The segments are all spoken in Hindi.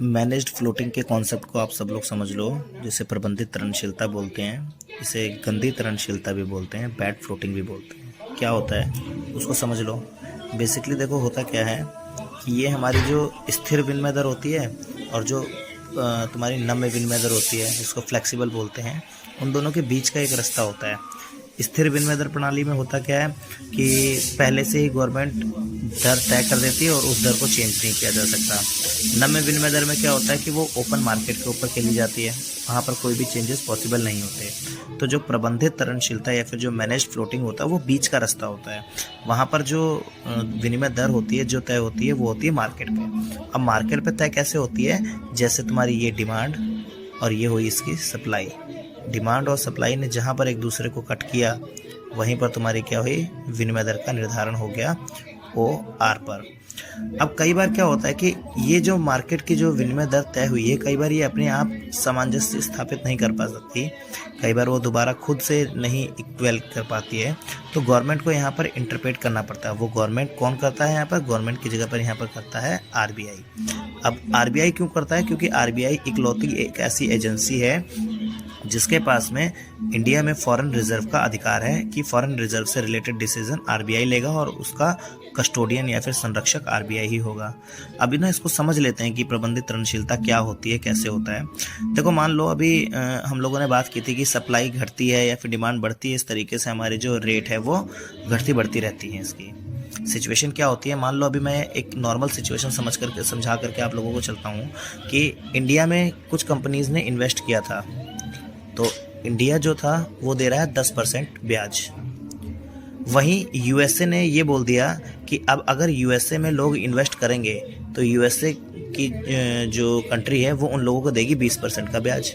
मैनेज्ड फ्लोटिंग के कॉन्सेप्ट को आप सब लोग समझ लो, जिसे प्रबंधित तरलशीलता बोलते हैं। इसे गंदी तरलशीलता भी बोलते हैं, बैड फ्लोटिंग भी बोलते हैं। क्या होता है उसको समझ लो। बेसिकली देखो होता क्या है कि ये हमारी जो स्थिर विनिमय दर होती है और जो तुम्हारी नम्य विनिमय दर होती है, जिसको फ्लेक्सिबल बोलते हैं, उन दोनों के बीच का एक रास्ता होता है। स्थिर विनिमय दर प्रणाली में होता क्या है कि पहले से ही गवर्नमेंट दर तय कर देती है और उस दर को चेंज नहीं किया जा सकता। नम्य विनिमय दर में क्या होता है कि वो ओपन मार्केट के ऊपर खेली जाती है, वहाँ पर कोई भी चेंजेस पॉसिबल नहीं होते। तो जो प्रबंधित तरलशीलता या फिर जो मैनेज्ड फ्लोटिंग होता है वो बीच का रास्ता होता है। वहाँ पर जो विनिमय दर होती है जो तय होती है वो होती है मार्केट पे। अब मार्केट पे तय कैसे होती है, जैसे तुम्हारी ये डिमांड और ये हुई इसकी सप्लाई। डिमांड और सप्लाई ने जहाँ पर एक दूसरे को कट किया, वहीं पर तुम्हारी क्या हुई, विनिमय दर का निर्धारण हो गया OR पर। अब कई बार क्या होता है कि ये जो मार्केट की जो विनिमय दर तय हुई है, कई बार ये अपने आप सामंजस्य स्थापित नहीं कर पा सकती, कई बार वो दोबारा खुद से नहीं इक्वल कर पाती है। तो गवर्नमेंट को यहाँ पर इंटरप्रेट करना पड़ता है। वो गवर्नमेंट कौन करता है यहाँ पर, गवर्नमेंट की जगह पर यहाँ पर करता है RBI। अब RBI क्यों करता है, क्योंकि RBI इकलौती एक ऐसी एजेंसी है जिसके पास में इंडिया में फॉरेन रिजर्व का अधिकार है कि फॉरेन रिजर्व से रिलेटेड डिसीजन RBI लेगा और उसका कस्टोडियन या फिर संरक्षक RBI ही होगा। अभी ना इसको समझ लेते हैं कि प्रबंधित तरलशीलता क्या होती है, कैसे होता है। देखो मान लो अभी हम लोगों ने बात की थी कि सप्लाई घटती है या फिर डिमांड बढ़ती है, इस तरीके से हमारी जो रेट है वो घटती बढ़ती रहती है। इसकी सिचुएशन क्या होती है, मान लो अभी मैं एक नॉर्मल सिचुएशन समझा करके आप लोगों को चलता हूँ कि इंडिया में कुछ कंपनीज ने इन्वेस्ट किया था, तो इंडिया जो था वो दे रहा है 10% ब्याज। वहीं USA ने ये बोल दिया कि अब अगर USA में लोग इन्वेस्ट करेंगे तो USA की जो कंट्री है वो उन लोगों को देगी 20% का ब्याज।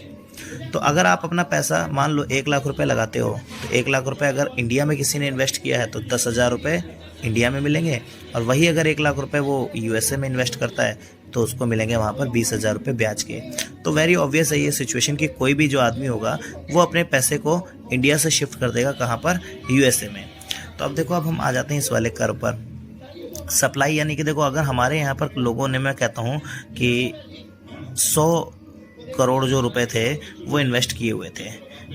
तो अगर आप अपना पैसा मान लो 1 लाख रुपए लगाते हो, तो 1 लाख रुपए अगर इंडिया में किसी ने इन्वेस्ट किया है तो 10,000 रुपये इंडिया में मिलेंगे, और वही अगर 1 लाख रुपए वो USA में इन्वेस्ट करता है तो उसको मिलेंगे वहाँ पर 20,000 रुपये ब्याज के। तो वेरी ऑब्वियस है ये सिचुएशन कि कोई भी जो आदमी होगा वो अपने पैसे को इंडिया से शिफ्ट कर देगा कहाँ पर, USA में। तो अब देखो, अब हम आ जाते हैं इस वाले कर्व पर। सप्लाई यानी कि देखो अगर हमारे यहाँ पर लोगों ने, मैं कहता हूँ कि 100 करोड़ जो रुपए थे वो इन्वेस्ट किए हुए थे।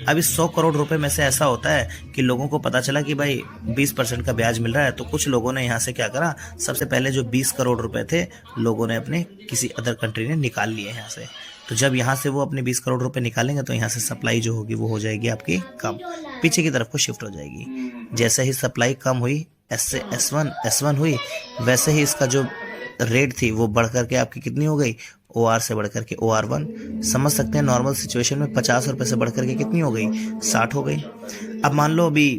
अब इस 100 करोड़ रुपए में से ऐसा होता है कि लोगों को पता चला कि भाई 20% का ब्याज मिल रहा है, तो कुछ लोगों ने यहाँ से क्या करा, सबसे पहले जो 20 करोड़ रुपए थे लोगों ने अपने किसी अदर कंट्री ने निकाल लिए यहाँ से। तो जब यहाँ से वो अपने 20 करोड़ रुपए निकालेंगे तो यहाँ से सप्लाई जो होगी वो हो जाएगी आपकी कम, पीछे की तरफ को शिफ्ट हो जाएगी। जैसे ही सप्लाई कम हुई, S से S1 हुई, वैसे ही इसका जो रेट थी वो बढ़ करके आपकी कितनी हो गई, OR से बढ़ करके OR1। समझ सकते हैं नॉर्मल सिचुएशन में 50 रुपये से बढ़ करके कितनी हो गई, 60 हो गई। अब मान लो अभी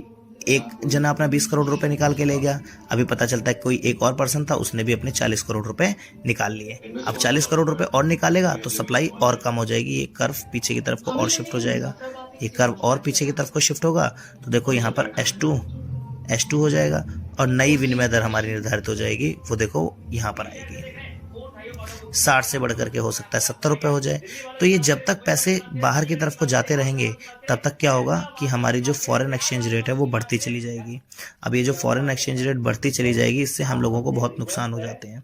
एक जना अपना 20 करोड़ रुपए निकाल के ले गया, अभी पता चलता है कोई एक और पर्सन था, उसने भी अपने 40 करोड़ रुपए निकाल लिए। अब 40 करोड़ रुपए और निकालेगा तो सप्लाई और कम हो जाएगी, ये कर्व पीछे की तरफ को और शिफ्ट हो जाएगा। ये कर्व और पीछे की तरफ को शिफ्ट होगा तो देखो यहाँ पर S2 हो जाएगा और नई विनिमय दर हमारी निर्धारित हो जाएगी, वो देखो यहाँ पर आएगी। 60 से बढ़ करके हो सकता है 70 रुपये हो जाए। तो ये जब तक पैसे बाहर की तरफ को जाते रहेंगे तब तक क्या होगा कि हमारी जो फॉरेन एक्सचेंज रेट है वो बढ़ती चली जाएगी। अब ये जो फॉरेन एक्सचेंज रेट बढ़ती चली जाएगी, इससे हम लोगों को बहुत नुकसान हो जाते हैं।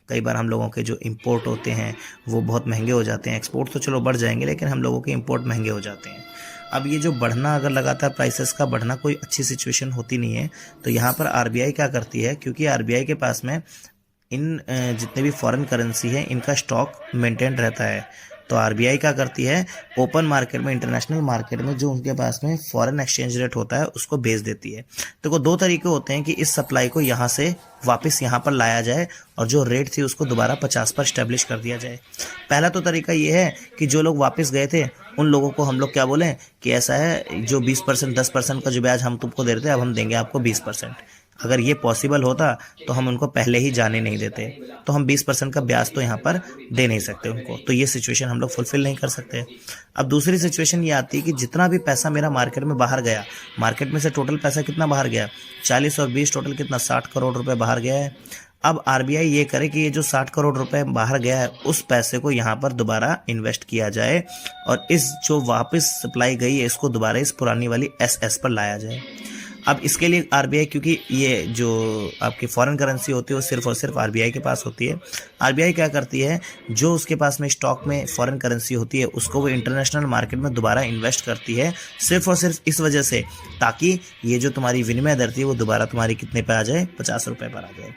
कई बार हम लोगों के जो इंपोर्ट होते हैं वो बहुत महंगे हो जाते हैं। एक्सपोर्ट तो चलो बढ़ जाएंगे, लेकिन हम लोगों के इंपोर्ट महंगे हो जाते हैं। अब ये जो बढ़ना, अगर लगातार प्राइसेस का बढ़ना कोई अच्छी सिचुएशन होती नहीं है, तो यहाँ पर RBI क्या करती है, क्योंकि RBI के पास में इन जितने भी फॉरेन करेंसी है इनका स्टॉक मेंटेन रहता है। तो RBI क्या करती है, ओपन मार्केट में, इंटरनेशनल मार्केट में जो उनके पास में फॉरेन एक्सचेंज रेट होता है उसको बेच देती है। देखो दो तरीके होते हैं कि इस सप्लाई को यहाँ से वापस यहाँ पर लाया जाए और जो रेट थी उसको दोबारा 50 पर स्टैब्लिश कर दिया जाए। पहला तो तरीका ये है कि जो लोग वापस गए थे उन लोगों को हम लोग क्या बोलें कि ऐसा है, जो 20% 10% का जो ब्याज हम तुमको दे रहे थे अब हम देंगे आपको 20%। अगर ये पॉसिबल होता तो हम उनको पहले ही जाने नहीं देते, तो हम 20% का ब्याज तो यहाँ पर दे नहीं सकते उनको, तो ये सिचुएशन हम लोग फुलफिल नहीं कर सकते। अब दूसरी सिचुएशन ये आती है कि जितना भी पैसा मेरा मार्केट में बाहर गया, मार्केट में से टोटल पैसा कितना बाहर गया, 40 और 20 टोटल कितना, 60 करोड़ रुपए बाहर गया है। अब RBI ये करे कि ये जो 60 करोड़ रुपए बाहर गया है उस पैसे को यहाँ पर दोबारा इन्वेस्ट किया जाए और इस जो वापस सप्लाई गई है इसको दोबारा इस पुरानी वाली SS पर लाया जाए। अब इसके लिए आरबीआई, क्योंकि ये जो आपकी फॉरेन करेंसी होती है वो सिर्फ और सिर्फ आरबीआई के पास होती है। आरबीआई क्या करती है, जो उसके पास में स्टॉक में फॉरेन करेंसी होती है उसको वो इंटरनेशनल मार्केट में दोबारा इन्वेस्ट करती है, सिर्फ और सिर्फ इस वजह से ताकि ये जो तुम्हारी विनिमय दर थी वो दोबारा तुम्हारी कितने पे आ जाए, 50 रुपये पर आ जाए।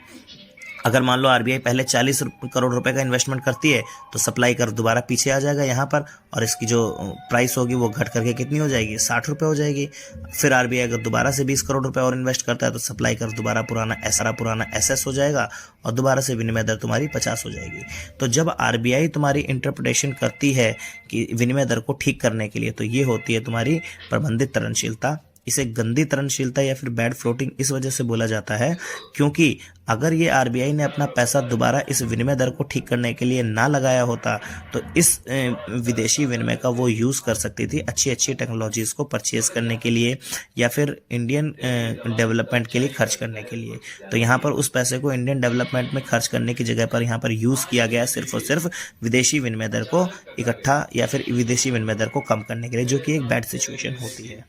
अगर मान लो आरबीआई पहले 40 करोड़ रुपए का इन्वेस्टमेंट करती है तो सप्लाई कर दोबारा पीछे आ जाएगा यहाँ पर, और इसकी जो प्राइस होगी वो घट करके कितनी हो जाएगी, 60 रुपये हो जाएगी। फिर आरबीआई अगर दोबारा से 20 करोड़ रुपए और इन्वेस्ट करता है तो सप्लाई कर दोबारा पुराना एसएस हो जाएगा और दोबारा से विनिमय दर तुम्हारी 50 हो जाएगी। तो जब आरबीआई तुम्हारी इंटरप्रिटेशन करती है कि विनिमय दर को ठीक करने के लिए, तो ये होती है तुम्हारी प्रबंधित तरलशीलता। इसे गंदी तरलशीलता या फिर बैड फ्लोटिंग इस वजह से बोला जाता है क्योंकि अगर ये आरबीआई ने अपना पैसा दोबारा इस विनिमय दर को ठीक करने के लिए ना लगाया होता तो इस विदेशी विनिमय का वो यूज़ कर सकती थी अच्छी टेक्नोलॉजीज़ को परचेज करने के लिए या फिर इंडियन डेवलपमेंट के लिए खर्च करने के लिए। तो यहाँ पर उस पैसे को इंडियन डेवलपमेंट में खर्च करने की जगह पर यहाँ पर यूज़ किया गया सिर्फ और सिर्फ विदेशी विनिमय दर को इकट्ठा या फिर विदेशी विनिमय दर को कम करने के लिए, जो कि एक बैड सिचुएशन होती है।